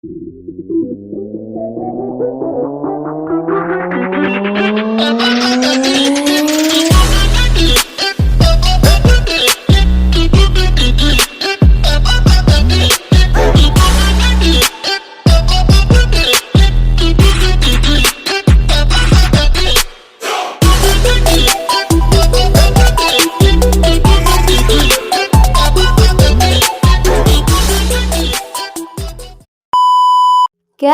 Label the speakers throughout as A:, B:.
A: क्या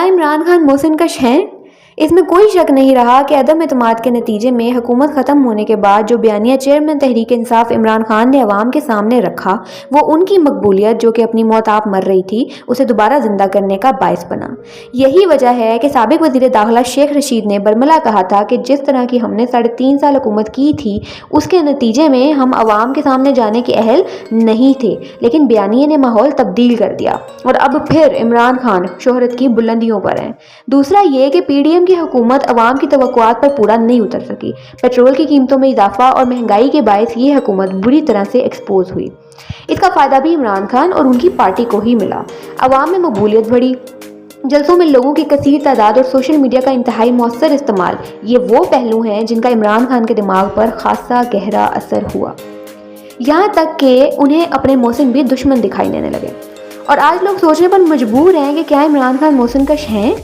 A: इमरान खान मोहसिन कश हैं? इसमें कोई शक नहीं रहा कि अदम एतमाद के नतीजे में हुकूमत ख़त्म होने के बाद जो बयानिया चेयरमैन तहरीक इंसाफ इमरान खान ने अवाम के सामने रखा वो उनकी मकबूलियत, जो कि अपनी मौत आप मर रही थी, उसे दोबारा ज़िंदा करने का बायस बना। यही वजह है कि साबिक वज़ीर दाखिला शेख रशीद ने बरमला कहा था कि जिस तरह की हमने 3.5 साल हुकूमत की थी उसके नतीजे में हम अवाम के सामने जाने के अहल नहीं थे, लेकिन बयानिया ने माहौल तब्दील कर दिया और अब फिर इमरान खान शोहरत की बुलंदियों पर हैं। दूसरा ये कि PDM की हुकूमत अवाम की तवक्कुआत पर पूरा नहीं उतर सकी। पेट्रोल की कीमतों में इजाफा और महंगाई के बायस ये हुकूमत बुरी तरह से एक्सपोज हुई। इसका फ़ायदा भी इमरान खान और उनकी पार्टी को ही मिला। अवाम में मकबूलियत बढ़ी, जलसों में लोगों की कसीर तादाद और सोशल मीडिया का इंतहाई मौसर इस्तेमाल, ये वो पहलू हैं जिनका इमरान खान के दिमाग पर खासा गहरा असर हुआ, यहाँ तक कि उन्हें अपने मोहसिन भी दुश्मन दिखाई देने लगे। और आज लोग सोचने पर मजबूर हैं कि क्या इमरान खान मोहसिन कश हैं?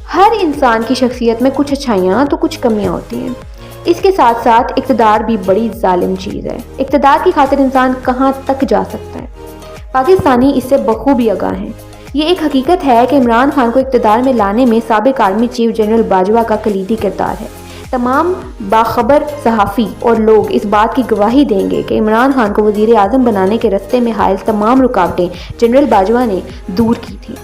A: हर इंसान की शख्सियत में कुछ अच्छाइयाँ तो कुछ कमियाँ होती हैं। इसके साथ साथ इक़्तिदार भी बड़ी जालिम चीज़ है। इक़्तिदार की खातिर इंसान कहाँ तक जा सकता है? पाकिस्तानी इससे बखूबी आगाह हैं। ये एक हकीकत है कि इमरान खान को इक़्तिदार में लाने में साबिक आर्मी चीफ जनरल बाजवा का कलीदी किरदार है। तमाम बाखबर सहाफ़ी और लोग इस बात की गवाही देंगे कि इमरान खान को वज़ीर आज़म बनाने के रास्ते में हायल तमाम रुकावटें जनरल बाजवा ने दूर की थी।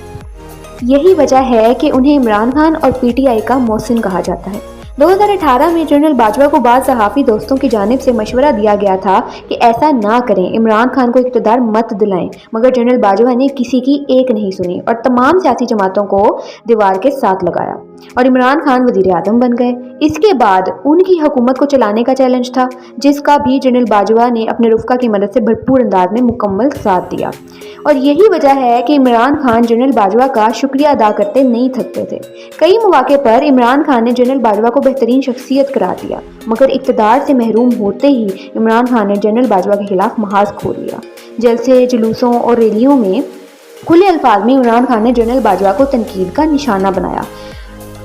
A: यही वजह है कि उन्हें इमरान खान और PTI का मोहसिन कहा जाता है। 2018 में जनरल बाजवा को बाद सहाफ़ी दोस्तों की जानिब से मशवरा दिया गया था कि ऐसा ना करें, इमरान खान को इक़्तिदार मत दिलाएं, मगर जनरल बाजवा ने किसी की एक नहीं सुनी और तमाम सियासी जमातों को दीवार के साथ लगाया और इमरान खान वज़ीर आज़म बन गए। इसके बाद उनकी हुकूमत को चलाने का चैलेंज था, जिसका भी जनरल बाजवा ने अपने रुफ़का की मदद से भरपूर अंदाज में मुकम्मल साथ दिया। और यही वजह है कि इमरान खान जनरल बाजवा का शुक्रिया अदा करते नहीं थकते थे। कई मौके पर इमरान खान ने जनरल बाजवा को बेहतरीन शख्सियत करार दिया, मगर इक़्तिदार से महरूम होते ही इमरान खान ने जनरल बाजवा के खिलाफ महाज खोल लिया। जलसे, जुलूसों और रैलियों में खुले अल्फाज में इमरान खान ने जनरल बाजवा को तनकीद का निशाना बनाया।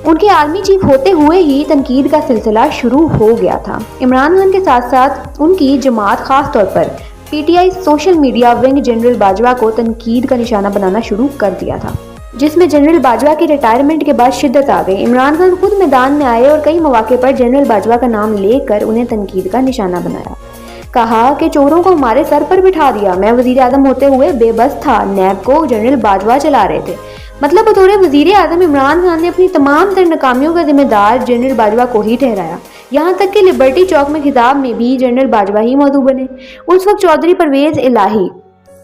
A: उनके आर्मी चीफ होते हुए ही तनकीद का सिलसिला शुरू हो गया था। इमरान खान के साथ साथ उनकी जमात, खास तौर पर PTI social media wing general Bajwa को तनकीद का निशाना बनाना शुरू कर दिया था, जिसमें जनरल बाजवा की रिटायरमेंट के बाद शिद्दत आ गई। इमरान खान खुद मैदान में आए और कई मौके पर जनरल बाजवा का नाम लेकर उन्हें तनकीद का निशाना बनाया। कहा कि चोरों को हमारे सर पर बिठा दिया, मैं वज़ीर आज़म होते हुए बेबस था, नैब को जनरल बाजवा चला रहे थे। मतलब बतौर वज़ीर आज़म इमरान खान ने अपनी तमाम तर नाकामियों का जिम्मेदार जनरल बाजवा को ही ठहराया। यहाँ तक कि लिबर्टी चौक में खिताब में भी जनरल बाजवा ही मौजू बने। उस वक्त चौधरी परवेज़ इलाही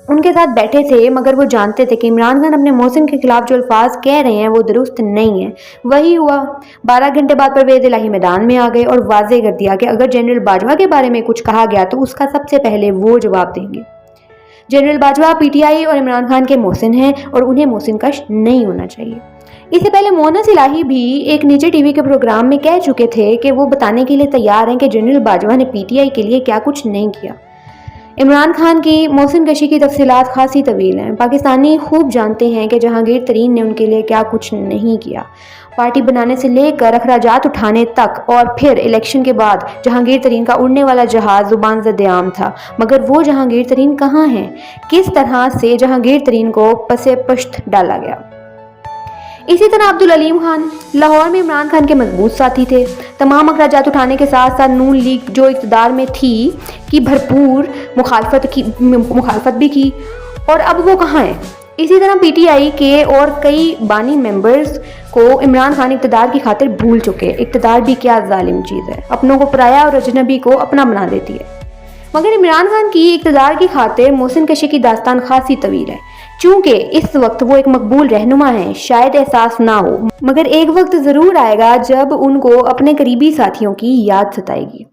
A: उनके साथ बैठे थे, मगर वो जानते थे कि इमरान खान अपने मोहसिन के खिलाफ जो अल्फाज कह रहे हैं वो दुरुस्त नहीं है। वही हुआ। 12 घंटे बाद परवेज़ इलाही मैदान में आ गए और वाज़ेह कर दिया कि अगर जनरल बाजवा के बारे में कुछ कहा गया तो उसका सबसे पहले वो जवाब देंगे। जनरल बाजवा PTI और इमरान खान के मोहसिन हैं और उन्हें मोहसिन कश नहीं होना चाहिए। इससे पहले मोहनस इलाही भी एक निजी TV के प्रोग्राम में कह चुके थे कि वो बताने के लिए तैयार हैं कि जनरल बाजवा ने PTI के लिए क्या कुछ नहीं किया। इमरान खान की मोहसिन कशी की तफसीलात खासी तवील हैं। पाकिस्तानी खूब जानते हैं कि जहांगीर तरीन ने उनके लिए क्या कुछ नहीं किया। पार्टी बनाने से लेकर अखराजात उठाने तक और फिर इलेक्शन के बाद जहांगीर तरीन का उड़ने वाला जहाज़ ज़ुबान ज़द-ए-आम था, मगर वो जहांगीर तरीन कहाँ हैं? किस तरह से जहांगीर तरीन को पसे पश्त डाला गया? इसी तरह अब्दुल अलीम खान लाहौर में इमरान खान के मजबूत साथी थे। तमाम अखराजात उठाने के साथ साथ नून लीग जो इक़्तिदार में थी की भरपूर मुखालफत भी की, और अब वो कहाँ हैं? इसी तरह PTI के और कई बानी मेंबर्स को इमरान खान इक़्तिदार की खातिर भूल चुके। इक़्तिदार भी क्या जालिम चीज़ है, अपनों को पराया और अजनबी को अपना बना देती है। मगर इमरान खान की इक़्तिदार की खातिर मोहसिन कशी की दास्तान खासी तवील है। चूँकि इस वक्त वो एक मकबूल रहनुमा हैं, शायद एहसास ना हो, मगर एक वक्त ज़रूर आएगा जब उनको अपने करीबी साथियों की याद सताएगी।